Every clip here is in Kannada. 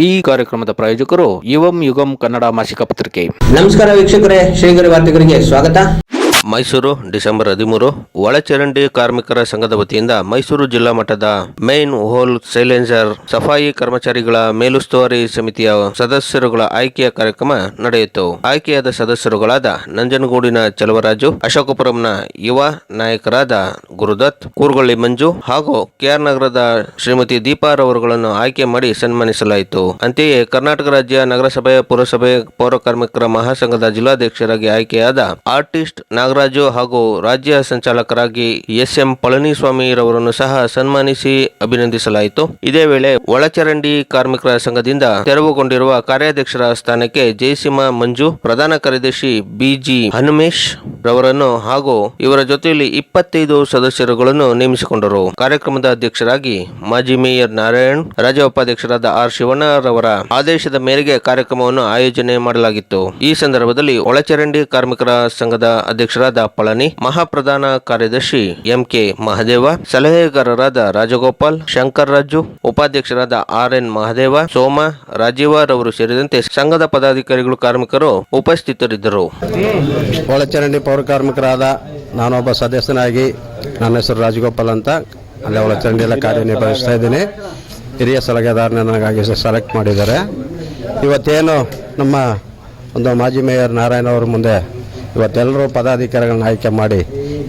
ಈ ಕಾರ್ಯಕ್ರಮದ ಪ್ರಾಯೋಜಕರು ಯುವಂ ಯುಗಂ ಕನ್ನಡ ಮಾಸಿಕ ಪತ್ರಿಕೆ. ನಮಸ್ಕಾರ ವೀಕ್ಷಕರೇ, ಶ್ರೀಗರಿ ವಾರ್ತೆಗರಿಗೆ ಸ್ವಾಗತ. ಮೈಸೂರು ಡಿಸೆಂಬರ್ 13 ಒಳಚರಂಡಿ ಕಾರ್ಮಿಕರ ಸಂಘದ ವತಿಯಿಂದ ಮೈಸೂರು ಜಿಲ್ಲಾ ಮಟ್ಟದ ಮೇನ್ ಹೋಲ್ ಸೈಲೆನ್ಸರ್ ಸಫಾಯಿ ಕರ್ಮಚಾರಿಗಳ ಮೇಲುಸ್ತುವಾರಿ ಸಮಿತಿಯ ಸದಸ್ಯರುಗಳ ಆಯ್ಕೆಯ ಕಾರ್ಯಕ್ರಮ ನಡೆಯಿತು. ಆಯ್ಕೆಯಾದ ಸದಸ್ಯರುಗಳಾದ ನಂಜನಗೂಡಿನ ಚಲವರಾಜು, ಅಶೋಕಪುರಂನ ಯುವ ನಾಯಕರಾದ ಗುರುದತ್, ಕೂರ್ಗೊಳ್ಳಿ ಮಂಜು ಹಾಗೂ ಕೆಆರ್ ನಗರದ ಶ್ರೀಮತಿ ದೀಪಾರವರುಗಳನ್ನು ಆಯ್ಕೆ ಮಾಡಿ ಸನ್ಮಾನಿಸಲಾಯಿತು. ಅಂತೆಯೇ ಕರ್ನಾಟಕ ರಾಜ್ಯ ನಗರಸಭೆ ಪುರಸಭೆ ಪೌರ ಕಾರ್ಮಿಕರ ಮಹಾಸಂಘದ ಜಿಲ್ಲಾಧ್ಯಕ್ಷರಾಗಿ ಆಯ್ಕೆಯಾದ ಆರ್ಟಿಸ್ಟ್ ನಾಗರಾಜು ಹಾಗೂ ರಾಜ್ಯ ಸಂಚಾಲಕರಾಗಿ ಎಸ್.ಎಂ. ಪಳನಿಸ್ವಾಮಿ ರವರನ್ನು ಸಹ ಸನ್ಮಾನಿಸಿ ಅಭಿನಂದಿಸಲಾಯಿತು. ಇದೇ ವೇಳೆ ಒಳಚರಂಡಿ ಕಾರ್ಮಿಕರ ಸಂಘದಿಂದ ತೆರವುಗೊಂಡಿರುವ ಕಾರ್ಯಾಧ್ಯಕ್ಷರ ಸ್ಥಾನಕ್ಕೆ ಜಯಸಿಂಹ ಮಂಜು, ಪ್ರಧಾನ ಕಾರ್ಯದರ್ಶಿ ಬಿ.ಜಿ. ಹನುಮೇಶ್ ರವರನ್ನು ಹಾಗೂ ಇವರ ಜೊತೆಯಲ್ಲಿ 25 ಸದಸ್ಯರುಗಳನ್ನು ನೇಮಿಸಿಕೊಂಡರು. ಕಾರ್ಯಕ್ರಮದ ಅಧ್ಯಕ್ಷರಾಗಿ ಮಾಜಿ ಮೇಯರ್ ನಾರಾಯಣ್, ರಾಜ್ಯ ಉಪಾಧ್ಯಕ್ಷರಾದ ಆರ್. ಶಿವಣ್ಣ ರವರ ಆದೇಶದ ಮೇರೆಗೆ ಕಾರ್ಯಕ್ರಮವನ್ನು ಆಯೋಜನೆ ಮಾಡಲಾಗಿತ್ತು. ಈ ಸಂದರ್ಭದಲ್ಲಿ ಒಳಚರಂಡಿ ಕಾರ್ಮಿಕರ ಸಂಘದ ಅಧ್ಯಕ್ಷರಾದ ಪಳನಿ, ಮಹಾಪ್ರಧಾನ ಕಾರ್ಯದರ್ಶಿ ಎಂ.ಕೆ. ಮಹದೇವ, ಸಲಹೆಗಾರರಾದ ರಾಜಗೋಪಾಲ್, ಶಂಕರ್ ರಾಜು, ಉಪಾಧ್ಯಕ್ಷರಾದ ಆರ್.ಎನ್. ಮಹದೇವ, ಸೋಮ, ರಾಜೀವ ರವರು ಸೇರಿದಂತೆ ಸಂಘದ ಪದಾಧಿಕಾರಿಗಳು, ಕಾರ್ಮಿಕರು ಉಪಸ್ಥಿತರಿದ್ದರು. ಒಳಚರಂಡಿ ಪೌರ ಕಾರ್ಮಿಕರಾದ ನಾನೊಬ್ಬ ಸದಸ್ಯನಾಗಿ, ನನ್ನ ಹೆಸರು ರಾಜಗೋಪಾಲ್ ಅಂತ, ಅಲ್ಲೇ ಒಳಚರಂಡಿ ಎಲ್ಲ ಕಾರ್ಯನಿರ್ವಹಿಸ್ತಾ ಇದ್ದೀನಿ. ಹಿರಿಯ ಸಲಹೆಗಾರನ ನನಗಾಗಿ ಸೆಲೆಕ್ಟ್ ಮಾಡಿದ್ದಾರೆ. ಇವತ್ತೇನು ನಮ್ಮ ಒಂದು ಮಾಜಿ ಮೇಯರ್ ನಾರಾಯಣ ಅವ್ರ ಮುಂದೆ ಇವತ್ತೆಲ್ಲರೂ ಪದಾಧಿಕಾರಿಗಳನ್ನ ಆಯ್ಕೆ ಮಾಡಿ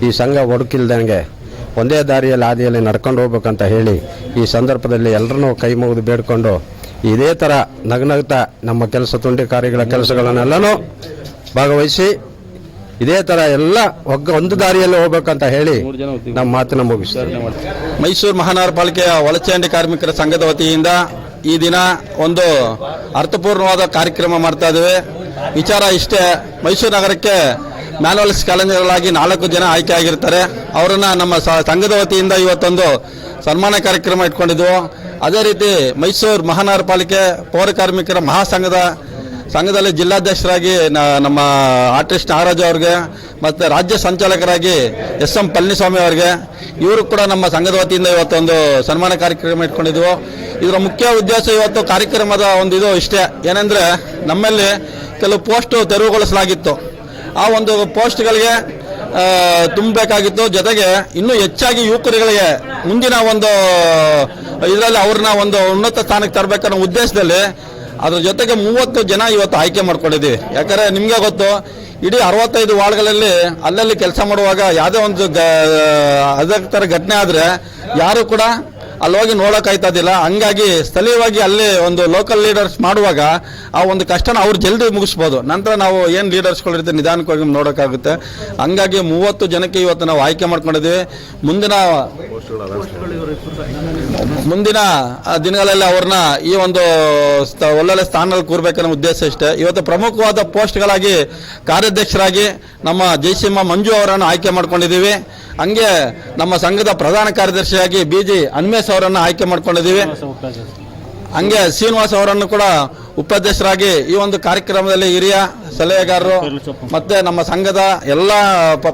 ಈ ಸಂಘ ಒಡಕಿಲ್ದಂಗೆ ಒಂದೇ ದಾರಿಯಲ್ಲಿ ಹಾದಿಯಲ್ಲಿ ನಡ್ಕೊಂಡು ಹೋಗ್ಬೇಕಂತ ಹೇಳಿ ಈ ಸಂದರ್ಭದಲ್ಲಿ ಎಲ್ಲರನ್ನೂ ಕೈ ಮುಗಿದು ಬೇಡ್ಕೊಂಡು ಇದೇ ಥರ ನಗ್ನಗ್ತಾ ನಮ್ಮ ಕೆಲಸ ತುಂಡಿ ಕಾರ್ಯಗಳ ಕೆಲಸಗಳನ್ನೆಲ್ಲನೂ ಭಾಗವಹಿಸಿ ಇದೇ ಥರ ಎಲ್ಲ ಒಂದು ದಾರಿಯಲ್ಲಿ ಹೋಗ್ಬೇಕಂತ ಹೇಳಿ ನಮ್ಮ ಮಾತನ್ನ ಮುಗಿಸ್ತಾರೆ. ಮೈಸೂರು ಮಹಾನಗರ ಪಾಲಿಕೆಯ ಒಳಚರಂಡಿ ಕಾರ್ಮಿಕರ ಸಂಘದ ವತಿಯಿಂದ ಈ ದಿನ ಒಂದು ಅರ್ಥಪೂರ್ಣವಾದ ಕಾರ್ಯಕ್ರಮ ಮಾಡ್ತಾ ಇದ್ದೇವೆ. ವಿಚಾರ ಇಷ್ಟೇ, ಮೈಸೂರು ನಗರಕ್ಕೆ ಮ್ಯಾನುವಲ್ ಚಾಲೆಂಜರ್ಗಳಾಗಿ 4 ಜನ ಆಯ್ಕೆ ಆಗಿರ್ತಾರೆ. ಅವರನ್ನ ನಮ್ಮ ಸಂಘದ ವತಿಯಿಂದ ಇವತ್ತೊಂದು ಸನ್ಮಾನ ಕಾರ್ಯಕ್ರಮ ಇಟ್ಕೊಂಡಿದ್ವು. ಅದೇ ರೀತಿ ಮೈಸೂರು ಮಹಾನಗರ ಪಾಲಿಕೆ ಪೌರ ಕಾರ್ಮಿಕರ ಸಂಘದಲ್ಲಿ ಜಿಲ್ಲಾಧ್ಯಕ್ಷರಾಗಿ ನಮ್ಮ ಆರ್ಟಿಸ್ಟ್ ನಾಗರಾಜು ಅವ್ರಿಗೆ ಮತ್ತು ರಾಜ್ಯ ಸಂಚಾಲಕರಾಗಿ ಎಸ್.ಎಂ. ಪಳನಿಸ್ವಾಮಿ ಅವರಿಗೆ, ಇವರು ಕೂಡ ನಮ್ಮ ಸಂಘದ ವತಿಯಿಂದ ಇವತ್ತೊಂದು ಸನ್ಮಾನ ಕಾರ್ಯಕ್ರಮ ಇಟ್ಕೊಂಡಿದ್ವು. ಇದರ ಮುಖ್ಯ ಉದ್ದೇಶ ಇವತ್ತು ಕಾರ್ಯಕ್ರಮದ ಒಂದು ಇದು ಇಷ್ಟೇ, ಏನೆಂದರೆ ನಮ್ಮಲ್ಲಿ ಕೆಲವು ಪೋಸ್ಟ್ ತೆರವುಗೊಳಿಸಲಾಗಿತ್ತು. ಆ ಒಂದು ಪೋಸ್ಟ್ಗಳಿಗೆ ತುಂಬಬೇಕಾಗಿತ್ತು. ಜೊತೆಗೆ ಇನ್ನೂ ಹೆಚ್ಚಾಗಿ ಯುವಕರುಗಳಿಗೆ ಮುಂದಿನ ಒಂದು ಇದರಲ್ಲಿ ಅವ್ರನ್ನ ಒಂದು ಉನ್ನತ ಸ್ಥಾನಕ್ಕೆ ತರಬೇಕನ್ನೋ ಉದ್ದೇಶದಲ್ಲಿ ಅದ್ರ ಜೊತೆಗೆ 30 ಜನ ಇವತ್ತು ಆಯ್ಕೆ ಮಾಡ್ಕೊಂಡಿದ್ದೀವಿ. ಯಾಕಂದರೆ ನಿಮಗೆ ಗೊತ್ತು, ಇಡೀ 65 ವಾರ್ಡ್ಗಳಲ್ಲಿ ಅಲ್ಲಲ್ಲಿ ಕೆಲಸ ಮಾಡುವಾಗ ಯಾವುದೇ ಒಂದು ಅದೇ ಥರ ಘಟನೆ ಆದರೆ ಯಾರು ಕೂಡ ಅಲ್ಲಿ ಹೋಗಿ ನೋಡೋಕ್ಕಾಯ್ತದಿಲ್ಲ. ಹಂಗಾಗಿ ಸ್ಥಳೀಯವಾಗಿ ಅಲ್ಲಿ ಒಂದು ಲೋಕಲ್ ಲೀಡರ್ಸ್ ಮಾಡುವಾಗ ಆ ಒಂದು ಕಷ್ಟನ ಅವ್ರು ಜಲ್ದಿ ಮುಗಿಸ್ಬೋದು. ನಂತರ ನಾವು ಏನು ಲೀಡರ್ಸ್ಗಳಿರುತ್ತೆ ನಿಧಾನಕ್ಕಾಗಿ ನೋಡೋಕ್ಕಾಗುತ್ತೆ. ಹಂಗಾಗಿ 30 ಜನಕ್ಕೆ ಇವತ್ತು ನಾವು ಆಯ್ಕೆ ಮಾಡ್ಕೊಂಡಿದ್ದೀವಿ. ಮುಂದಿನ ದಿನಗಳಲ್ಲಿ ಅವ್ರನ್ನ ಈ ಒಂದು ಒಳ್ಳೊಳ್ಳೆ ಸ್ಥಾನದಲ್ಲಿ ಕೂರ್ಬೇಕನ್ನೋ ಉದ್ದೇಶ ಇಷ್ಟೇ. ಇವತ್ತು ಪ್ರಮುಖವಾದ ಪೋಸ್ಟ್ಗಳಾಗಿ ಕಾರ್ಯಾಧ್ಯಕ್ಷರಾಗಿ ನಮ್ಮ ಜಯಸಿಂಹ ಮಂಜು ಅವರನ್ನು ಆಯ್ಕೆ ಮಾಡ್ಕೊಂಡಿದ್ದೀವಿ. ಹಂಗೆ ನಮ್ಮ ಸಂಘದ ಪ್ರಧಾನ ಕಾರ್ಯದರ್ಶಿಯಾಗಿ ಬಿ.ಜಿ. ಹನುಮೇಶ್ ಅವರನ್ನು ಆಯ್ಕೆ ಮಾಡ್ಕೊಂಡಿದ್ದೀವಿ. ಹಂಗೆ ಶ್ರೀನಿವಾಸ್ ಅವರನ್ನು ಕೂಡ ಉಪಾಧ್ಯಕ್ಷರಾಗಿ ಈ ಒಂದು ಕಾರ್ಯಕ್ರಮದಲ್ಲಿ ಹಿರಿಯ ಸಲಹೆಗಾರರು ಮತ್ತೆ ನಮ್ಮ ಸಂಘದ ಎಲ್ಲ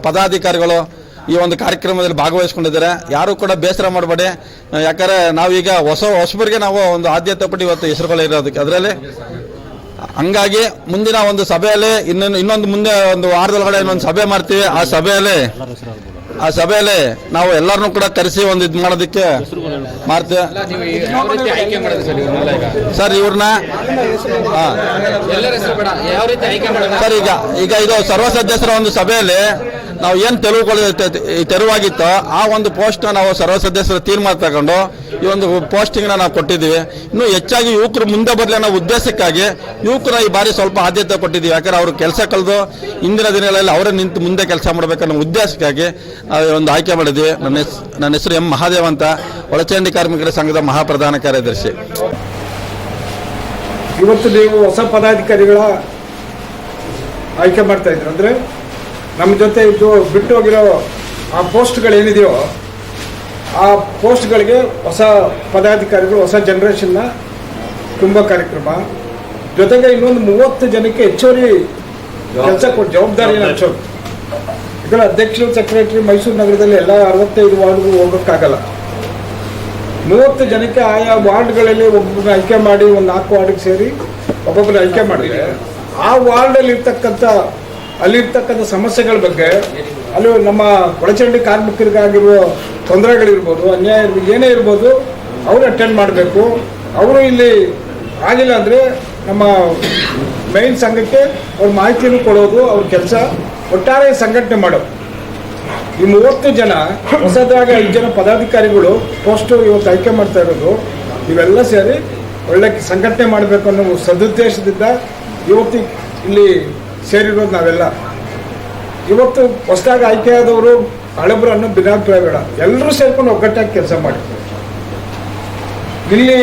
ಪದಾಧಿಕಾರಿಗಳು ಈ ಒಂದು ಕಾರ್ಯಕ್ರಮದಲ್ಲಿ ಭಾಗವಹಿಸ್ಕೊಂಡಿದ್ದಾರೆ. ಯಾರು ಕೂಡ ಬೇಸರ ಮಾಡಬೇಡಿ, ಯಾಕಂದರೆ ನಾವೀಗ ಹೊಸಬರಿಗೆ ನಾವು ಒಂದು ಆದ್ಯತೆ ಕೊಟ್ಟು ಇವತ್ತು ಹೆಸರುಗಳಿರೋದಕ್ಕೆ ಅದರಲ್ಲಿ. ಹಂಗಾಗಿ ಮುಂದಿನ ಒಂದು ಸಭೆಯಲ್ಲಿ ಇನ್ನೊಂದು ಮುಂದೆ ಒಂದು ವಾರದೊಳಗಡೆ ಇನ್ನೊಂದು ಸಭೆ ಮಾಡ್ತೀವಿ. ಆ ಸಭೆಯಲ್ಲಿ ನಾವು ಎಲ್ಲರನ್ನೂ ಕೂಡ ಕರೆಸಿ ಒಂದು ಇದು ಮಾಡೋದಕ್ಕೆ ಮಾಡ್ತೇವೆ. ಸರ್ ಇವ್ರನ್ನ ಸರ್ ಈಗ ಇದು ಸರ್ವ ಸದಸ್ಯರ ಒಂದು ಸಭೆಯಲ್ಲಿ ನಾವು ಏನು ತೆರವಾಗಿತ್ತೋ ಆ ಒಂದು ಪೋಸ್ಟ್ ನಾವು ಸರ್ವ ಸದಸ್ಯರ ತೀರ್ಮಾನ ತಗೊಂಡು ಈ ಒಂದು ಪೋಸ್ಟಿಂಗ್ನ ನಾವು ಕೊಟ್ಟಿದ್ದೀವಿ. ಇನ್ನು ಹೆಚ್ಚಾಗಿ ಯುವಕರು ಮುಂದೆ ಬರಲಿ ಅನ್ನೋ ಉದ್ದೇಶಕ್ಕಾಗಿ ಯುವಕರ ಈ ಬಾರಿ ಸ್ವಲ್ಪ ಆದ್ಯತೆ ಕೊಟ್ಟಿದ್ದೀವಿ. ಯಾಕಂದ್ರೆ ಅವರು ಕೆಲಸ ಕಳೆದು ಇಂದಿನ ದಿನಗಳಲ್ಲಿ ಅವರೇ ನಿಂತು ಮುಂದೆ ಕೆಲಸ ಮಾಡಬೇಕನ್ನೋ ಉದ್ದೇಶಕ್ಕಾಗಿ ಒಂದು ಆಯ್ಕೆ ಮಾಡಿದ್ವಿ. ನನ್ನ ಹೆಸರು ಎಂ. ಮಹಾದೇವ್ ಅಂತ, ಒಳಚರಂಡಿ ಕಾರ್ಮಿಕರ ಸಂಘದ ಮಹಾಪ್ರಧಾನ ಕಾರ್ಯದರ್ಶಿ. ಇವತ್ತು ನೀವು ಹೊಸ ಪದಾಧಿಕಾರಿಗಳ ಆಯ್ಕೆ ಮಾಡ್ತಾ ಇದ್ರು ಅಂದರೆ ನಮ್ಮ ಜೊತೆ ಇದು ಬಿಟ್ಟು ಹೋಗಿರೋ ಆ ಪೋಸ್ಟ್ಗಳೇನಿದೆಯೋ ಆ ಪೋಸ್ಟ್ಗಳಿಗೆ ಹೊಸ ಪದಾಧಿಕಾರಿಗಳು, ಹೊಸ ಜನ್ರೇಷನ್ನ ತುಂಬ ಕಾರ್ಯಕ್ರಮ. ಜೊತೆಗೆ ಇನ್ನೊಂದು 30 ಜನಕ್ಕೆ ಹೆಚ್ಚುವರಿ ಕೆಲಸ ಕೊಟ್ಟು ಜವಾಬ್ದಾರಿಯನ್ನು ಹಂಚೋದು. ಇದರ ಅಧ್ಯಕ್ಷರು, ಸೆಕ್ರೆಟರಿ ಮೈಸೂರು ನಗರದಲ್ಲಿ ಎಲ್ಲ 65 ವಾರ್ಡ್ಗೂ ಹೋಗೋಕ್ಕಾಗಲ್ಲ. 30 ಜನಕ್ಕೆ ಆಯಾ ವಾರ್ಡ್ಗಳಲ್ಲಿ ಒಬ್ಬೊಬ್ಬರನ್ನ ಆಯ್ಕೆ ಮಾಡಿ ಒಂದು 4 ವಾರ್ಡ್ಗೆ ಸೇರಿ ಒಬ್ಬೊಬ್ಬರನ್ನ ಆಯ್ಕೆ ಮಾಡಿದ್ರೆ ಆ ವಾರ್ಡಲ್ಲಿ ಅಲ್ಲಿರ್ತಕ್ಕಂಥ ಸಮಸ್ಯೆಗಳ ಬಗ್ಗೆ ಅಲ್ಲಿ ನಮ್ಮ ಒಳಚರಂಡಿ ಕಾರ್ಮಿಕರಿಗಾಗಿರುವ ತೊಂದರೆಗಳಿರ್ಬೋದು, ಅನ್ಯಾಯ ಏನೇ ಇರ್ಬೋದು, ಅವರು ಅಟೆಂಡ್ ಮಾಡಬೇಕು. ಅವರು ಇಲ್ಲಿ ಆಗಿಲ್ಲ ಅಂದರೆ ನಮ್ಮ ಮೈನ್ ಸಂಘಕ್ಕೆ ಅವ್ರ ಮಾಹಿತಿಯನ್ನು ಕೊಡೋದು ಅವ್ರ ಕೆಲಸ. ಒಟ್ಟಾರೆ ಸಂಘಟನೆ ಮಾಡೋದು. ಈ 30 ಜನ ಹೊಸದಾಗಿ 5 ಜನ ಪದಾಧಿಕಾರಿಗಳು ಪೋಸ್ಟು ಇವತ್ತು ಆಯ್ಕೆ ಮಾಡ್ತಾ ಇರೋದು, ಇವೆಲ್ಲ ಸೇರಿ ಒಳ್ಳೆ ಸಂಘಟನೆ ಮಾಡಬೇಕು ಅನ್ನೋ ಸದುದ್ದೇಶದಿಂದ ಇವತ್ತು ಇಲ್ಲಿ ಸೇರಿರೋದು ನಾವೆಲ್ಲ. ಇವತ್ತು ಹೊಸದಾಗಿ ಆಯ್ಕೆಯಾದವರು ಹಳಬ್ರು ಅನ್ನೋ ಭಿನ್ನಾಭಿಪ್ರಾಯ ಬೇಡ, ಎಲ್ಲರೂ ಸೇರ್ಕೊಂಡು ಒಗ್ಗಟ್ಟಾಗಿ ಕೆಲಸ ಮಾಡಿ. ಇಲ್ಲಿ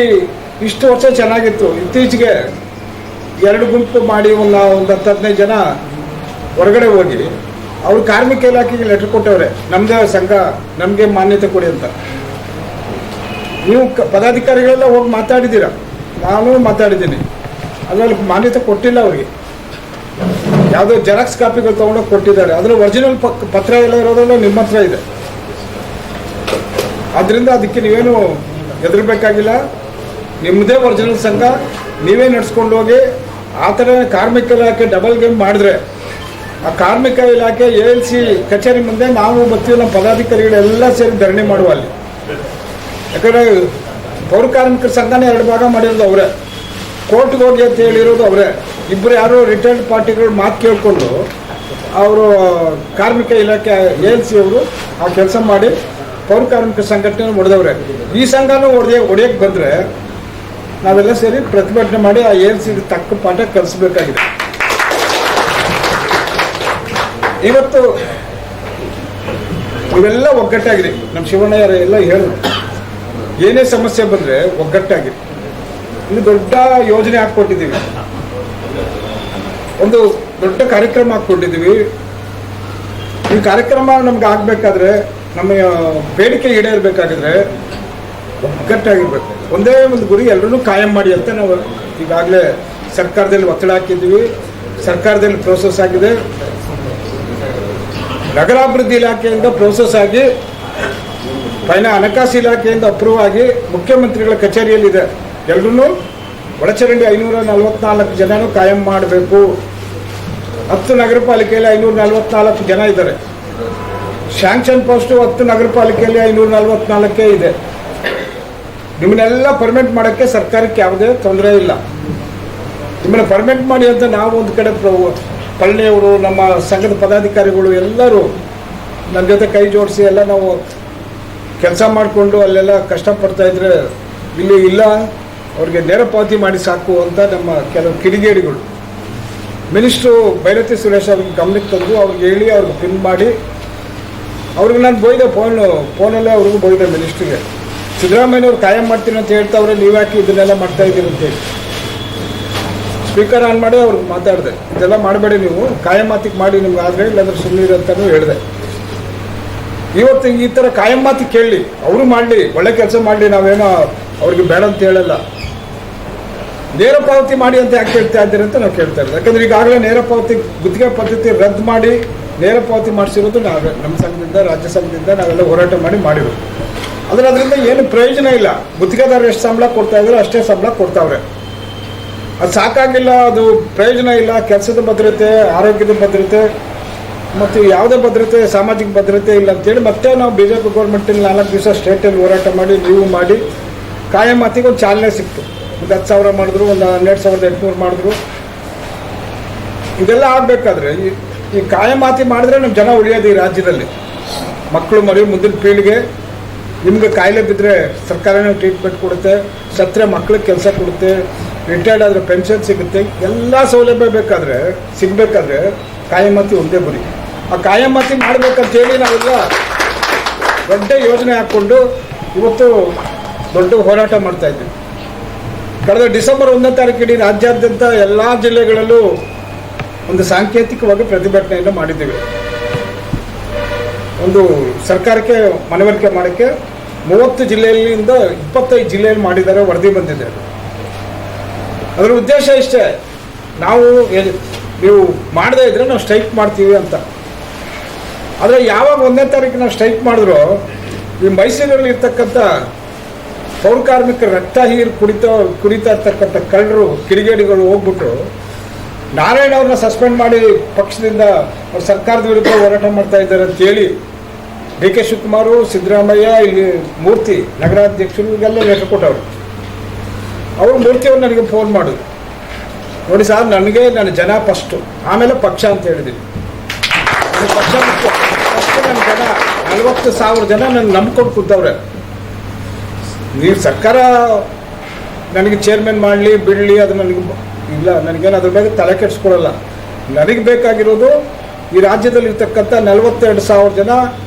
ಇಷ್ಟು ವರ್ಷ ಚೆನ್ನಾಗಿತ್ತು, ಇತ್ತೀಚೆಗೆ 2 ಗುಂಪು ಮಾಡಿ ಒಂದು 10-15 ಜನ ಹೊರಗಡೆ ಹೋಗಿ ಅವರು ಕಾರ್ಮಿಕ ಇಲಾಖೆಗೆ ಲೆಟರ್ ಕೊಟ್ಟವ್ರೆ, ನಮ್ಮದೇ ಸಂಘ ನಮಗೆ ಮಾನ್ಯತೆ ಕೊಡಿ ಅಂತ. ನೀವು ಪದಾಧಿಕಾರಿಗಳೆಲ್ಲ ಹೋಗಿ ಮಾತಾಡಿದ್ದೀರಾ, ನಾನು ಮಾತಾಡಿದ್ದೀನಿ. ಅದ್ರಲ್ಲಿ ಮಾನ್ಯತೆ ಕೊಟ್ಟಿಲ್ಲ ಅವ್ರಿಗೆ. ಯಾವುದೋ ಜೆರಾಕ್ಸ್ ಕಾಪಿಗಳು ತೊಗೊಂಡೋಗಿ ಕೊಟ್ಟಿದ್ದಾರೆ, ಅದರ ಒರಿಜಿನಲ್ ಪತ್ರ ಎಲ್ಲ ಇರೋದ್ರೆಲ್ಲ ನಿಮ್ಮ ಹತ್ರ ಇದೆ. ಆದ್ದರಿಂದ ಅದಕ್ಕೆ ನೀವೇನು ಹೆದರ್ಬೇಕಾಗಿಲ್ಲ. ನಿಮ್ಮದೇ ಒರಿಜಿನಲ್ ಸಂಘ, ನೀವೇ ನಡ್ಸ್ಕೊಂಡು ಹೋಗಿ. ಆ ಥರ ಕಾರ್ಮಿಕ ಇಲಾಖೆ ಡಬಲ್ ಗೇಮ್ ಮಾಡಿದ್ರೆ ಆ ಕಾರ್ಮಿಕ ಇಲಾಖೆ ALC ಕಚೇರಿ ಮುಂದೆ ನಾವು ಬರ್ತೀವಿ, ನಮ್ಮ ಪದಾಧಿಕಾರಿಗಳೆಲ್ಲ ಸೇರಿ ಧರಣಿ ಮಾಡುವ ಅಲ್ಲಿ. ಯಾಕಂದರೆ ಪೌರ ಕಾರ್ಮಿಕರ ಸಂಘನೇ 2 ಭಾಗ ಮಾಡಿರೋದು ಅವರೇ, ಕೋರ್ಟ್ಗೆ ಹೋಗಿ ಅಂತ ಹೇಳಿರೋದು ಅವರೇ. ಇಬ್ಬರು ಯಾರೋ ರಿಟೈರ್ಡ್ ಪಾರ್ಟಿಗಳು ಮಾತು ಕೇಳಿಕೊಂಡು ಅವರು ಕಾರ್ಮಿಕ ಇಲಾಖೆ ALC ಅವರು ಆ ಕೆಲಸ ಮಾಡಿ ಪೌರ ಕಾರ್ಮಿಕ ಸಂಘಟನೆ ಹೊಡೆದವ್ರೆ. ಈ ಸಂಘನೂ ಹೊಡೆಯಕ್ಕೆ ಬಂದರೆ ನಾವೆಲ್ಲ ಸೇರಿ ಪ್ರತಿಭಟನೆ ಮಾಡಿ ಆ ALCಗೆ ತಕ್ಕ ಪಾಠ ಕಲಿಸ್ಬೇಕಾಗಿದೆ. ಇವತ್ತು ಇವೆಲ್ಲ ಒಗ್ಗಟ್ಟಾಗಿದೆ. ನಮ್ಮ ಶಿವಣ್ಣಯ್ಯರ ಎಲ್ಲ ಹೇಳಿದ್ರು, ಏನೇ ಸಮಸ್ಯೆ ಬಂದರೆ ಒಗ್ಗಟ್ಟಾಗಿದೆ. ಇಲ್ಲಿ ದೊಡ್ಡ ಯೋಜನೆ ಹಾಕ್ಕೊಟ್ಟಿದ್ದೀವಿ, ಒಂದು ದೊಡ್ಡ ಕಾರ್ಯಕ್ರಮ ಹಾಕ್ಕೊಟ್ಟಿದ್ದೀವಿ. ಈ ಕಾರ್ಯಕ್ರಮ ನಮ್ಗೆ ಆಗಬೇಕಾದ್ರೆ, ನಮ್ಮ ಬೇಡಿಕೆ ಈಡೇರಬೇಕಾಗಿದ್ರೆ ಒಗ್ಗಟ್ಟಾಗಿರ್ಬೇಕು. ಒಂದೇ ಒಂದು ಗುರಿ ಎಲ್ಲರೂ ಕಾಯಂ ಮಾಡಿ ಅಂತ ನಾವು ಈಗಾಗಲೇ ಸರ್ಕಾರದಲ್ಲಿ ಒತ್ತಡ ಹಾಕಿದ್ದೀವಿ. ಸರ್ಕಾರದಲ್ಲಿ ಪ್ರೋಸೆಸ್ ಆಗಿದೆ. ನಗರಾಭಿವೃದ್ಧಿ ಇಲಾಖೆಯಿಂದ ಪ್ರೋಸೆಸ್ ಆಗಿ ಹಣಕಾಸು ಇಲಾಖೆಯಿಂದ ಅಪ್ರೂವ್ ಆಗಿ ಮುಖ್ಯಮಂತ್ರಿಗಳ ಕಚೇರಿಯಲ್ಲಿದೆ. ಎಲ್ಲರೂ ಒಳಚರಂಡಿ 544 ಜನನೂ ಕಾಯಂ ಮಾಡಬೇಕು. 10 ನಗರ ಪಾಲಿಕೆಯಲ್ಲಿ 544 ಜನ ಇದ್ದಾರೆ. ಶಾಂಕ್ಷನ್ ಪೋಸ್ಟು 10 ನಗರ ಪಾಲಿಕೆಯಲ್ಲಿ 544 ಇದೆ. ನಿಮ್ಮನ್ನೆಲ್ಲ ಪರ್ಮನೆಂಟ್ ಮಾಡೋಕ್ಕೆ ಸರ್ಕಾರಕ್ಕೆ ಯಾವುದೇ ತೊಂದರೆ ಇಲ್ಲ. ನಿಮ್ಮನ್ನು ಪರ್ಮನೆಂಟ್ ಮಾಡಿ ಅಂತ ನಾವು ಒಂದು ಕಡೆ ಪಳನಿಯವರು, ನಮ್ಮ ಸಂಘದ ಪದಾಧಿಕಾರಿಗಳು ಎಲ್ಲರೂ ನನ್ನ ಜೊತೆ ಕೈ ಜೋಡಿಸಿ ಎಲ್ಲ ನಾವು ಕೆಲಸ ಮಾಡಿಕೊಂಡು ಅಲ್ಲೆಲ್ಲ ಕಷ್ಟಪಡ್ತಾಯಿದ್ರೆ, ಇಲ್ಲಿ ಇಲ್ಲ ಅವ್ರಿಗೆ ನೇರ ಪಾವತಿ ಮಾಡಿ ಸಾಕು ಅಂತ ನಮ್ಮ ಕೆಲವು ಕಿಡಿಗೇಡಿಗಳು ಮಿನಿಸ್ಟ್ರು ಭೈರತಿ ಸುರೇಶ್ ಅವ್ರಿಗೆ ಗಮನಕ್ಕೆ ತಂದು ಅವ್ರಿಗೆ ಹೇಳಿ ಅವ್ರಿಗೆ ಪಿನ್ ಮಾಡಿ ಅವ್ರಿಗೆ ನಾನು ಬೋಯ್ದೆ ಫೋನಲ್ಲೇ ಅವ್ರಿಗೂ ಬೋಯ್ದೆ ಮಿನಿಸ್ಟ್ರಿಗೆ. ಸಿದ್ದರಾಮಯ್ಯವ್ರು ಕಾಯಂ ಮಾಡ್ತೀನಿ ಅಂತ ಹೇಳ್ತಾವ್ರೆ, ನೀವ್ಯಾಕೆ ಇದನ್ನೆಲ್ಲ ಮಾಡ್ತಾ ಇದ್ದೀರಿ ಅಂತೇಳಿ ಸ್ಪೀಕರ್ ಆನ್ ಮಾಡಿ ಅವ್ರಿಗೆ ಮಾತಾಡಿದೆ. ಇದೆಲ್ಲ ಮಾಡಬೇಡಿ, ನೀವು ಕಾಯಂ ಮಾತಿಗೆ ಮಾಡಿ, ನಿಮ್ಗೆ ಆದರೆ ಇಲ್ಲಾಂದ್ರೆ ಸುಮ್ಮನೆ ಅಂತಲೂ ಹೇಳಿದೆ. ಇವತ್ತು ಈ ಥರ ಕಾಯಂ ಮಾತಿ ಕೇಳಲಿ, ಅವರು ಮಾಡಲಿ, ಒಳ್ಳೆ ಕೆಲಸ ಮಾಡಲಿ, ನಾವೇನೋ ಅವ್ರಿಗೆ ಬೇಡ ಅಂತ ಹೇಳಲ್ಲ. ನೇರ ಪಾವತಿ ಮಾಡಿ ಅಂತ ಯಾಕೆ ಹೇಳ್ತಾ ಇದ್ದೀರಿ ಅಂತ ನಾವು ಕೇಳ್ತಾ ಇರೋದು. ಯಾಕಂದರೆ ಈಗಾಗಲೇ ನೇರ ಪಾವತಿ ಗುತ್ತಿಗೆ ಪದ್ಧತಿ ರದ್ದು ಮಾಡಿ ನೇರ ಪಾವತಿ ಮಾಡಿಸಿರೋದು ನಾವೇ, ನಮ್ಮ ಸಂಘದಿಂದ, ರಾಜ್ಯ ಸಂಘದಿಂದ ನಾವೆಲ್ಲ ಹೋರಾಟ ಮಾಡಿರೋದು. ಆದರೆ ಅದರಿಂದ ಏನು ಪ್ರಯೋಜನ ಇಲ್ಲ. ಗುತ್ತಿಗೆದಾರರು ಎಷ್ಟು ಸಂಬಳ ಕೊಡ್ತಾ ಇದ್ದಾರೆ ಅಷ್ಟೇ ಸಂಬಳ ಕೊಡ್ತಾವ್ರೆ. ಅದು ಸಾಕಾಗಿಲ್ಲ, ಅದು ಪ್ರಯೋಜನ ಇಲ್ಲ. ಕೆಲಸದ ಭದ್ರತೆ, ಆರೋಗ್ಯದ ಭದ್ರತೆ ಮತ್ತು ಯಾವುದೇ ಭದ್ರತೆ, ಸಾಮಾಜಿಕ ಭದ್ರತೆ ಇಲ್ಲ ಅಂತೇಳಿ ಮತ್ತೆ ನಾವು BJP ಗೌರ್ಮೆಂಟಲ್ಲಿ 4 ದಿವಸ ಸ್ಟೇಟಲ್ಲಿ ಹೋರಾಟ ಮಾಡಿ, ನೀವು ಮಾಡಿ, ಕಾಯಂ ಮಾತಿಗೆ ಒಂದು ಚಾಲನೆ ಸಿಕ್ತು. ಒಂದು 10,000 ಮಾಡಿದ್ರು, ಒಂದು 12,800 ಮಾಡಿದ್ರು. ಇದೆಲ್ಲ ಆಗಬೇಕಾದ್ರೆ ಈ ಕಾಯಂ ಮಾತಿ ಮಾಡಿದ್ರೆ ನಮ್ಮ ಜನ ಉಳಿಯೋದು ಈ ರಾಜ್ಯದಲ್ಲಿ. ಮಕ್ಕಳು ಮರಿ ಮುಂದಿನ ಪೀಳಿಗೆ. ನಿಮ್ಗೆ ಕಾಯಿಲೆ ಬಿದ್ದರೆ ಸರ್ಕಾರನೇ ಟ್ರೀಟ್ಮೆಂಟ್ ಕೊಡುತ್ತೆ, ಸತ್ತರೆ ಮಕ್ಳಿಗೆ ಕೆಲಸ ಕೊಡುತ್ತೆ, ರಿಟೈರ್ಡ್ ಆದರೆ ಪೆನ್ಷನ್ ಸಿಗುತ್ತೆ. ಎಲ್ಲ ಸೌಲಭ್ಯ ಸಿಗಬೇಕಾದ್ರೆ ಕಾಯಮಾತಿ ಒಂದೇ ಗುರಿ. ಆ ಕಾಯಮಾತಿ ಮಾಡಬೇಕಂತೇಳಿ ನಾವೆಲ್ಲ ದೊಡ್ಡ ಯೋಜನೆ ಹಾಕ್ಕೊಂಡು ಇವತ್ತು ದೊಡ್ಡ ಹೋರಾಟ ಮಾಡ್ತಾಯಿದ್ವಿ. ಕಳೆದ ಡಿಸೆಂಬರ್ 1ನೇ ತಾರೀಕು ಇಡೀ ರಾಜ್ಯಾದ್ಯಂತ ಎಲ್ಲ ಜಿಲ್ಲೆಗಳಲ್ಲೂ ಒಂದು ಸಾಂಕೇತಿಕವಾಗಿ ಪ್ರತಿಭಟನೆಯನ್ನು ಮಾಡಿದ್ದೇವೆ. ಒಂದು ಸರ್ಕಾರಕ್ಕೆ ಮನವರಿಕೆ ಮಾಡೋಕ್ಕೆ 30 ಜಿಲ್ಲೆಯಿಂದ 25 ಜಿಲ್ಲೆಯಲ್ಲಿ ಮಾಡಿದ್ದಾರೆ, ವರದಿ ಬಂದಿದೆ. ಅದರ ಉದ್ದೇಶ ಇಷ್ಟೇ, ನೀವು ಮಾಡದೇ ಇದ್ರೆ ನಾವು ಸ್ಟ್ರೈಕ್ ಮಾಡ್ತೀವಿ ಅಂತ. ಆದರೆ ಯಾವಾಗ 1ನೇ ತಾರೀಕು ನಾವು ಸ್ಟ್ರೈಕ್ ಮಾಡಿದ್ರು, ಈ ಮೈಸೂರಲ್ಲಿ ಇರ್ತಕ್ಕಂಥ ಪೌರ ಕಾರ್ಮಿಕರ ರಕ್ತ ಹೀರು ಕುಡಿತಾ ಇರ್ತಕ್ಕಂಥ ಕಳ್ಳರು ಕಿಡಿಗೇಡಿಗಳು ಹೋಗ್ಬಿಟ್ಟು ನಾರಾಯಣ ಅವ್ರನ್ನ ಸಸ್ಪೆಂಡ್ ಮಾಡಿ ಪಕ್ಷದಿಂದ ಅವ್ರು ಸರ್ಕಾರದ ವಿರುದ್ಧ ಹೋರಾಟ ಮಾಡ್ತಾ ಇದ್ದಾರೆ ಅಂತೇಳಿ ಡಿ ಕೆ ಶಿವಕುಮಾರ್, ಸಿದ್ದರಾಮಯ್ಯ, ಇಲ್ಲಿ ಮೂರ್ತಿ ನಗರಾಧ್ಯಕ್ಷರು ಇವೆಲ್ಲ ಲೆಕ್ಕ ಕೊಟ್ಟವರು. ಅವರು ಮೂರ್ತಿಯವ್ರು ನನಗೆ ಫೋನ್ ಮಾಡಿದ್ರು, ನೋಡಿ ಸರ್ ನನಗೆ ನನ್ನ ಜನ ಫಸ್ಟು, ಆಮೇಲೆ ಪಕ್ಷ ಅಂತ ಹೇಳಿದ್ದೀನಿ. ನನಗೆ ಪಕ್ಷ ಮುಖ್ಯ, ಫಸ್ಟು ನನ್ನ ಜನ 40,000 ಜನ ನನ್ನ ನಂಬ್ಕೊಂಡು ಕೂತವ್ರೆ. ನೀವು ಸರ್ಕಾರ ನನಗೆ ಚೇರ್ಮನ್ ಮಾಡಲಿ ಬಿಡಲಿ ಅದು ನನಗೆ ಇಲ್ಲ, ನನಗೇನು ಅದ್ರ ಬಗ್ಗೆ ತಲೆ ಕೆಡಿಸ್ಕೊಡಲ್ಲ. ನನಗೆ ಬೇಕಾಗಿರೋದು ಈ ರಾಜ್ಯದಲ್ಲಿರ್ತಕ್ಕಂಥ 42,000 ಜನ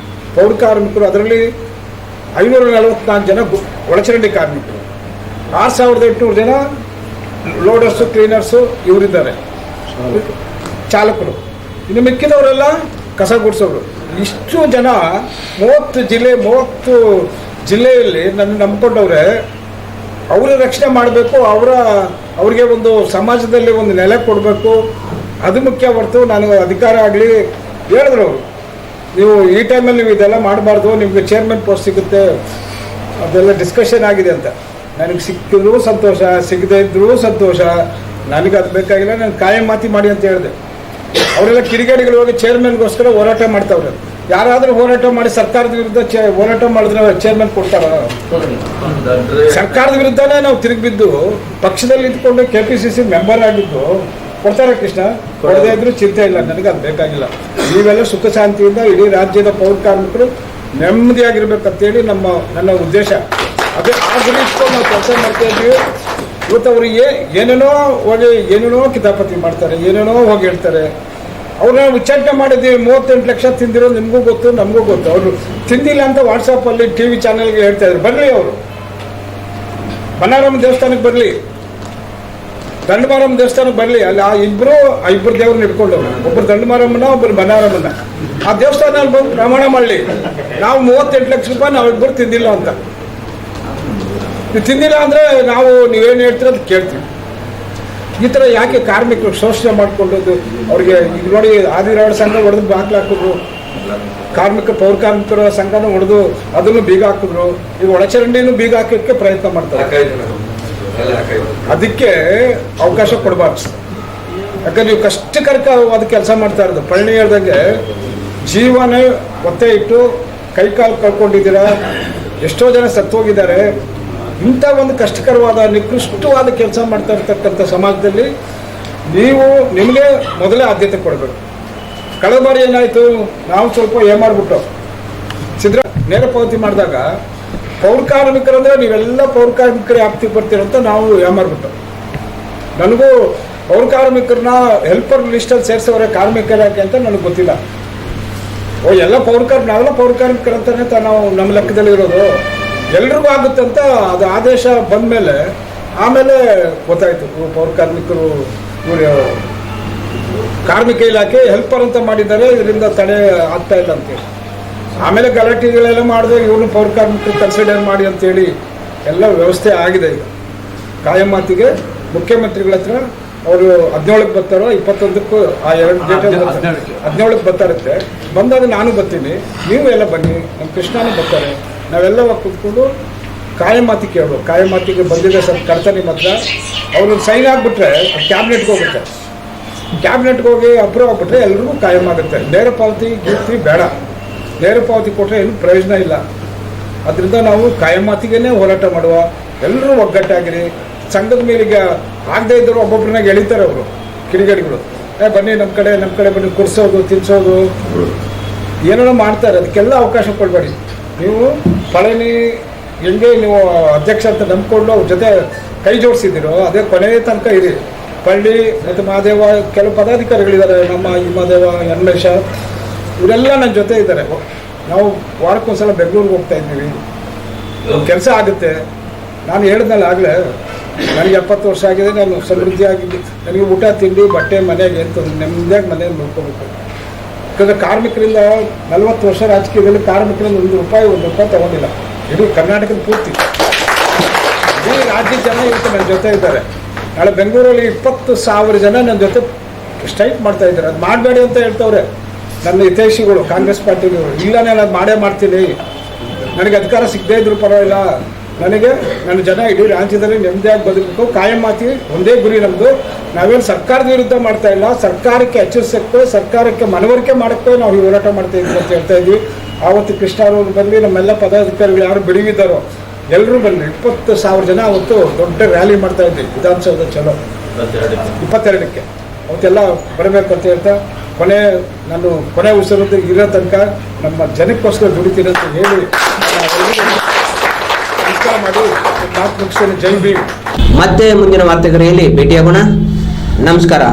ಪೌರ ಕಾರ್ಮಿಕರು, ಅದರಲ್ಲಿ 544 ಜನ ಒಳಚರಂಡಿ ಕಾರ್ಮಿಕರು, 6,800 ಜನ ಲೋಡರ್ಸು ಕ್ಲೀನರ್ಸು ಇವರಿದ್ದಾರೆ, ಚಾಲಕರು, ಇನ್ನು ಮಿಕ್ಕಿದವರೆಲ್ಲ ಕಸ ಗುಡಿಸೋರು. ಇಷ್ಟು ಜನ 30 ಜಿಲ್ಲೆಯಲ್ಲಿ ನನ್ನ ನಂಬ್ಕೊಂಡವ್ರೆ. ಅವರ ರಕ್ಷಣೆ ಮಾಡಬೇಕು, ಅವ್ರಿಗೆ ಒಂದು ಸಮಾಜದಲ್ಲಿ ಒಂದು ನೆಲೆ ಕೊಡಬೇಕು, ಅದು ಮುಖ್ಯ ಹೊರತು ನನಗೆ ಅಧಿಕಾರ ಆಗಲಿ. ಹೇಳಿದ್ರು ಅವರು, ನೀವು ಈ ಟೈಮಲ್ಲಿ ನೀವು ಇದೆಲ್ಲ ಮಾಡಬಾರ್ದು, ನಿಮಗೆ ಚೇರ್ಮನ್ ಪೋಸ್ಟ್ ಸಿಗುತ್ತೆ, ಅದೆಲ್ಲ ಡಿಸ್ಕಷನ್ ಆಗಿದೆ ಅಂತ. ನನಗೆ ಸಿಕ್ಕಿದ್ರೂ ಸಂತೋಷ, ಸಿಗದೇ ಇದ್ರೂ ಸಂತೋಷ, ನನಗೆ ಅದು ಬೇಕಾಗಿಲ್ಲ, ನಾನು ಕಾಯಂ ಮಾತಿ ಮಾಡಿ ಅಂತ ಹೇಳಿದೆ. ಅವರೆಲ್ಲ ಕಿಡಿಗೇಡಿಗಳು ಹೋಗಿ ಚೇರ್ಮನ್ಗೋಸ್ಕರ ಹೋರಾಟ ಮಾಡ್ತಾವ್ರೆ. ಯಾರಾದರೂ ಹೋರಾಟ ಮಾಡಿ ಸರ್ಕಾರದ ವಿರುದ್ಧ ಹೋರಾಟ ಮಾಡಿದ್ರೆ ಚೇರ್ಮನ್ ಕೊಡ್ತಾರ? ಸರ್ಕಾರದ ವಿರುದ್ಧನೇ ನಾವು ತಿರುಗಿಬಿದ್ದು ಪಕ್ಷದಲ್ಲಿ ಇದ್ಕೊಂಡು KPCC ಮೆಂಬರ್ ಆಗಿದ್ದು ಕೊಡ್ತಾರೆ ಕೃಷ್ಣ, ಕೊಡದೇ ಇದ್ರೂ ಚಿಂತೆ ಇಲ್ಲ, ನನಗೆ ಅದು ಬೇಕಾಗಿಲ್ಲ. ನೀವೆಲ್ಲ ಸುಖ ಶಾಂತಿಯಿಂದ ಇಡೀ ರಾಜ್ಯದ ಪೌರ ಕಾರ್ಮಿಕರು ನೆಮ್ಮದಿಯಾಗಿರ್ಬೇಕಂತೇಳಿ ನನ್ನ ಉದ್ದೇಶ. ಅದೇ ಆ ಗುರಿ ಇಟ್ಕೊಂಡು ನಾವು ಕೆಲಸ ಮಾಡ್ತಾ ಇದ್ದೀವಿ. ಇವತ್ತು ಅವರಿಗೆ ಏನೇನೋ ಕಿತಾಪತಿ ಮಾಡ್ತಾರೆ, ಏನೇನೋ ಹೋಗಿ ಹೇಳ್ತಾರೆ. ಅವ್ರನ್ನ ಉಚ್ಚಾಟನೆ ಮಾಡಿದ್ದೀವಿ. 38 ಲಕ್ಷ ತಿಂದಿರೋ ನಿಮಗೂ ಗೊತ್ತು, ನಮಗೂ ಗೊತ್ತು. ಅವರು ತಿಂದಿಲ್ಲ ಅಂತ ವಾಟ್ಸಪ್ಪಲ್ಲಿ TV ಚಾನೆಲ್ಗೆ ಹೇಳ್ತಾ ಇದ್ರು. ಬರಲಿ, ಅವರು ಬನಾರಮ್ಮ ದೇವಸ್ಥಾನಕ್ಕೆ ಬರಲಿ, ದಂಡಮಾರಮ್ಮ ದೇವಸ್ಥಾನಕ್ಕೆ ಬರಲಿ. ಅಲ್ಲಿ ಇಬ್ಬರು ದೇವ್ರನ್ನ ಇಟ್ಕೊಂಡವ್ರು, ಒಬ್ಬರು ದಂಡಮಾರಮ್ಮನ, ಒಬ್ಬರು ಬನಾರಮ್ಮನ. ಆ ದೇವಸ್ಥಾನದಲ್ಲಿ ಬಂದು ಪ್ರಮಾಣ ಮಾಡಲಿ, ನಾವು 38 ಲಕ್ಷ ರೂಪಾಯಿ ನಾವಿಬ್ಬರು ತಿಂದಿಲ್ಲ ಅಂತ. ನೀವು ತಿಂದಿಲ್ಲ ಅಂದರೆ ನೀವೇನು ಹೇಳ್ತೀರ ಅಂತ ಕೇಳ್ತೀವಿ. ಈ ಥರ ಯಾಕೆ ಕಾರ್ಮಿಕರು ಶೋಷಣೆ ಮಾಡಿಕೊಂಡದ್ದು? ಅವ್ರಿಗೆ ಈಗ ನೋಡಿ, ಆದಿರಾಡ ಸಂಘ ಹೊಡೆದು ಬಾಗ್ಲು ಹಾಕಿದ್ರು, ಪೌರ ಕಾರ್ಮಿಕರ ಸಂಘನೂ ಹೊಡೆದು ಅದನ್ನು ಬೀಗ ಹಾಕಿದ್ರು. ಈಗ ಒಳಚರಂಡಿನೂ ಬೀಗ ಹಾಕೋಕ್ಕೆ ಪ್ರಯತ್ನ ಮಾಡ್ತಾರೆ. ಅದಕ್ಕೆ ಅವಕಾಶ ಕೊಡಬಾರ್ದು. ಯಾಕಂದ್ರೆ ನೀವು ಕಷ್ಟಕರವಾದ ಕೆಲಸ ಮಾಡ್ತಾ ಇರೋದು. ಪಳನಿ ಹೇಳ್ದಂಗೆ ಜೀವನೇ ಒತ್ತೆ ಇಟ್ಟು ಕೈಕಾಲು ಕಳ್ಕೊಂಡಿದ್ದೀರಾ, ಎಷ್ಟೋ ಜನ ಸತ್ತೋಗಿದ್ದಾರೆ. ಇಂಥ ಒಂದು ಕಷ್ಟಕರವಾದ ನಿಕೃಷ್ಟವಾದ ಕೆಲಸ ಮಾಡ್ತಾ ಇರ್ತಕ್ಕಂಥ ಸಮಾಜದಲ್ಲಿ ನಿಮಗೆ ಮೊದಲೇ ಆದ್ಯತೆ ಕೊಡಬೇಕು. ಕಳೆದ ಬಾರಿ ಏನಾಯಿತು, ನಾವು ಸ್ವಲ್ಪ ಮಾಡಿಬಿಟ್ಟು ನೇರ ಪಾವತಿ ಮಾಡಿದಾಗ ಪೌರ ಕಾರ್ಮಿಕರಂದ್ರೆ ನೀವೆಲ್ಲ ಪೌರ ಕಾರ್ಮಿಕರೇ ವ್ಯಾಪ್ತಿಗೆ ಬರ್ತೀರಂತ ನಾವು ಮಾಡಿಬಿಟ್ಟು. ನನಗೂ ಪೌರ ಕಾರ್ಮಿಕರನ್ನ ಹೆಲ್ಪರ್ ಲಿಸ್ಟಲ್ಲಿ ಸೇರಿಸೋರೆ ಕಾರ್ಮಿಕರಾಕೆ ಅಂತ ನನಗೆ ಗೊತ್ತಿಲ್ಲ. ಎಲ್ಲ ನಾವೆಲ್ಲ ಪೌರ ಕಾರ್ಮಿಕರಂತಾನೆ ನಾವು ನಮ್ಮ ಲೆಕ್ಕದಲ್ಲಿ ಇರೋದು. ಎಲ್ರಿಗೂ ಆಗುತ್ತಂತ ಅದು ಆದೇಶ ಬಂದ ಮೇಲೆ ಆಮೇಲೆ ಗೊತ್ತಾಯಿತು, ಪೌರ ಕಾರ್ಮಿಕರು ಕಾರ್ಮಿಕ ಇಲಾಖೆ ಹೆಲ್ಪರ್ ಅಂತ ಮಾಡಿದ್ದಾರೆ, ಇದರಿಂದ ತಡೆ ಆಗ್ತಾ ಇಲ್ಲ ಅಂತೇಳಿ. ಆಮೇಲೆ ಗಲಾಟೆಗಳೆಲ್ಲ ಮಾಡಿದೆ, ಇವ್ರನ್ನ ಪೌರ ಕಾರ್ಮಿಕರು ಕನ್ಸಿಡರ್ ಮಾಡಿ ಅಂತೇಳಿ ಎಲ್ಲ ವ್ಯವಸ್ಥೆ ಆಗಿದೆ. ಈಗ ಕಾಯಂ ಮಾತಿಗೆ ಮುಖ್ಯಮಂತ್ರಿಗಳ ಹತ್ರ ಅವರು 17ಕ್ಕೆ ಬರ್ತಾರೋ 21ಕ್ಕೂ ಆ 2 ಡೇಟಲ್ಲಿ 17ಕ್ಕೆ ಬರ್ತಾರಂತೆ. ಬಂದಾಗ ನಾನು ಬರ್ತೀನಿ, ನೀವು ಎಲ್ಲ ಬನ್ನಿ, ನಮ್ಮ ಕೃಷ್ಣನೂ ಬರ್ತಾರೆ. ನಾವೆಲ್ಲ ಕೂತ್ಕೊಂಡು ಕಾಯಂ ಮಾತಿ ಕೇಳಬೇಕು. ಕಾಯಂ ಮಾತಿಗೆ ಬಂದಿದೆ ಸರ್ ಕರ್ತ ನಿಮ್ಮ ಹತ್ರ, ಅವರು ಸೈನ್ ಆಗಿಬಿಟ್ರೆ ಕ್ಯಾಬಿನೆಟ್ಗೆ ಹೋಗುತ್ತೆ. ಕ್ಯಾಬಿನೆಟ್ಗೆ ಹೋಗಿ ಅಪ್ರೂವ್ ಆಗಿಬಿಟ್ರೆ ಎಲ್ರಿಗೂ ಕಾಯಂ ಆಗುತ್ತೆ. ನೇರ ಪಾವತಿ ಗೀರ್ತಿ ಬೇಡ, ನೇರ ಪಾವತಿ ಕೊಟ್ಟರೆ ಏನು ಪ್ರಯೋಜನ ಇಲ್ಲ. ಅದರಿಂದ ನಾವು ಕಾಯಂ ಮಾತಿಗೇ ಹೋರಾಟ ಮಾಡುವ, ಎಲ್ಲರೂ ಒಗ್ಗಟ್ಟಾಗಿರಿ. ಸಂಘದ ಮೇಲಿಗೆ ಆಗದೇ ಇದ್ದರು ಒಬ್ಬೊಬ್ಬರನ್ನಾಗ ಎಳಿತಾರೆ ಅವರು ಕಿಡಿಗೇಡಿಗಳು. ಬನ್ನಿ ನಮ್ಮ ಕಡೆ ಬನ್ನಿ, ಕುರ್ಸೋದು ತಿನ್ಸೋದು ಏನೇನೋ ಮಾಡ್ತಾರೆ. ಅದಕ್ಕೆಲ್ಲ ಅವಕಾಶ ಕೊಡಬೇಡಿ. ನೀವು ಪಳನಿ ಹೆಂಗೆ ನೀವು ಅಧ್ಯಕ್ಷ ಅಂತ ನಂಬ್ಕೊಂಡು ಅವ್ರ ಜೊತೆ ಕೈ ಜೋಡಿಸಿದ್ದೀರೋ ಅದೇ ಕೊನೆಯ ತನಕ ಇರಿ. ಪಳ್ಳಿ ಮತ್ತು ಮಹಾದೇವ, ಕೆಲವು ಪದಾಧಿಕಾರಿಗಳಿದ್ದಾರೆ, ನಮ್ಮ ಈ ಮಹಾದೇವ, ಯನ್ಮೇಶ, ಇವರೆಲ್ಲ ನನ್ನ ಜೊತೆ ಇದ್ದಾರೆ. ನಾವು ವಾರಕ್ಕೊಂದ್ಸಲ ಬೆಂಗಳೂರಿಗೆ ಹೋಗ್ತಾ ಇದ್ದೀವಿ, ಕೆಲಸ ಆಗುತ್ತೆ. ನಾನು ಹೇಳಿದ್ನಲ್ಲ ಆಗಲೇ, ನನಗೆ 70 ವರ್ಷ ಆಗಿದೆ, ನಾನು ಸಮೃದ್ಧಿಯಾಗಿದ್ದು, ನನಗೆ ಊಟ ತಿಂಡಿ ಬಟ್ಟೆ ಮನೆಗೆ ಅಂತ ನೆಮ್ಮದಿಯಾಗಿ ಮನೆಯಲ್ಲಿ ನೋಡ್ಕೋಬೇಕು. ಯಾಕಂದರೆ ಕಾರ್ಮಿಕರಿಂದ 40 ವರ್ಷ ರಾಜಕೀಯದಲ್ಲಿ ಕಾರ್ಮಿಕರಿಂದ ಒಂದು ರೂಪಾಯಿ ತೊಗೊಂಡಿಲ್ಲ. ಇಡೀ ಕರ್ನಾಟಕದ ಪೂರ್ತಿ, ಇಡೀ ರಾಜ್ಯದ ಜನ ಇವತ್ತು ನನ್ನ ಜೊತೆ ಇದ್ದಾರೆ. ನಾಳೆ ಬೆಂಗಳೂರಲ್ಲಿ 20,000 ಜನ ನನ್ನ ಜೊತೆ ಸ್ಟ್ರೈಕ್ ಮಾಡ್ತಾ ಇದ್ದಾರೆ. ಅದು ಮಾಡಬೇಡಿ ಅಂತ ಹೇಳ್ತವ್ರೆ ನನ್ನ ಹಿತೈಷಿಗಳು, ಕಾಂಗ್ರೆಸ್ ಪಾರ್ಟಿಗಳು. ಇಲ್ಲ, ನಾನು ಅದು ಮಾಡೇ ಮಾಡ್ತೀನಿ, ನನಗೆ ಅಧಿಕಾರ ಸಿಗದೇ ಇದ್ರು ಪರವಾಗಿಲ್ಲ, ನನಗೆ ನನ್ನ ಜನ ಇಡೀ ರಾಜ್ಯದಲ್ಲಿ ನೆಮ್ಮದಿಯಾಗಿ ಬದುಕಬೇಕು, ಕಾಯಂ ಮಾತಿ ಒಂದೇ ಗುರಿ ನಮ್ಮದು. ನಾವೇನು ಸರ್ಕಾರದ ವಿರುದ್ಧ ಮಾಡ್ತಾ ಇಲ್ಲ, ಸರ್ಕಾರಕ್ಕೆ ಎಚ್ಚರಿಸಕ್ಕೆ, ಸರ್ಕಾರಕ್ಕೆ ಮನವರಿಕೆ ಮಾಡೋಕ್ಕೆ ನಾವು ಈ ಹೋರಾಟ ಮಾಡ್ತಾ ಇದ್ವಿ ಅಂತ ಹೇಳ್ತಾ ಇದ್ವಿ. ಆವತ್ತು ಕೃಷ್ಣರವರು ಬರಲಿ, ನಮ್ಮೆಲ್ಲ ಪದಾಧಿಕಾರಿಗಳು ಯಾರು ಬಿಡುವಿದ್ದಾರೋ ಎಲ್ಲರೂ ಬರಲಿ, 20,000 ಜನ ಅವತ್ತು ದೊಡ್ಡ ರ್ಯಾಲಿ ಮಾಡ್ತಾ ಇದ್ವಿ ವಿಧಾನಸೌಧ ಚಲೋ 22ಕ್ಕೆ. ಅವತ್ತೆಲ್ಲ ಬರಬೇಕು ಅಂತ ಹೇಳ್ತಾ ಕೊನೆ ಉಸಿರದ್ದು ಇರೋ ತನಕ ನಮ್ಮ ಜನಕ್ಕೋಸ್ಕರ ದುಡಿತೀನಿ ಅಂತ ಹೇಳಿ ನಮಸ್ಕಾರ ಮಾಡಿ ಮಾತು ಮುಗಿಸ್ತೇನೆ. ಜೈ ಭೀಮ್. ಮತ್ತೆ ಮುಂದಿನ ವಾರ್ತೆಗರಿಯಲ್ಲಿ ಭೇಟಿಯಾಗೋಣ. ನಮಸ್ಕಾರ.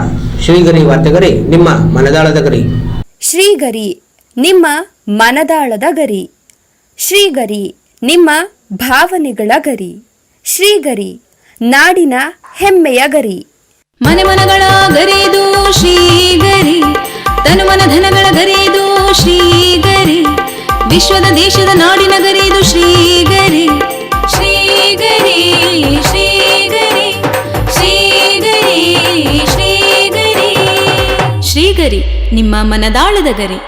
ಶ್ರೀಗರಿ ವಾರ್ತೆಗರಿ, ನಿಮ್ಮ ಮನದಾಳದ ಗರಿ. ಶ್ರೀಗರಿ, ನಿಮ್ಮ ಮನದಾಳದ ಗರಿ. ಶ್ರೀಗರಿ, ನಿಮ್ಮ ಭಾವನೆಗಳ ಗರಿ. ಶ್ರೀಗರಿ, ನಾಡಿನ ಹೆಮ್ಮೆಯ ಗರಿ. ಮನೆ ಮನಗಳ ಗರಿದು ಶ್ರೀಗರಿ, ತನು ಮನ ಧನಗಳ ಗರಿದು ಶ್ರೀಗರಿ, ವಿಶ್ವದ ದೇಶದ ನಾಡಿನ ಗರಿದು ಶ್ರೀಗರಿ. ಶ್ರೀಗರಿ ಶ್ರೀಗರಿ ಶ್ರೀಗರಿ ಶ್ರೀಗರಿ ಶ್ರೀಗರಿ, ನಿಮ್ಮ ಮನದಾಳದ ಗರಿ.